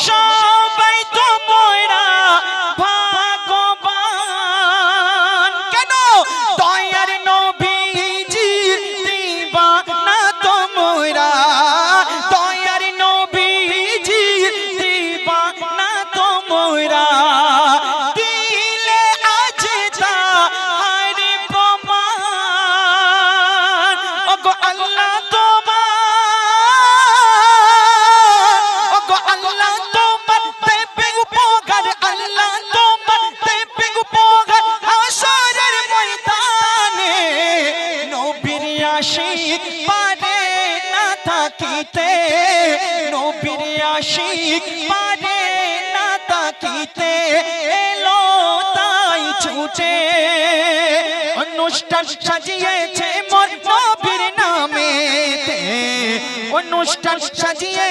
সবাই তোমরা ভাগ্যবান। কেন? দয়ার নবীজির দিওয়ানা তোমরা, দয়ার নবীজির দিওয়ানা তোমরা। দিলে আছে তাহার প্রমাণ। ওগো আল্লাহ আশিক পারে না থাকিতে, নবীর আশিক পারে না থাকিতে, এলো তাই ছুটে। অনুষ্ঠান সাজিয়েছে মোর নবীর নামেতে, অনুষ্ঠান সাজিয়ে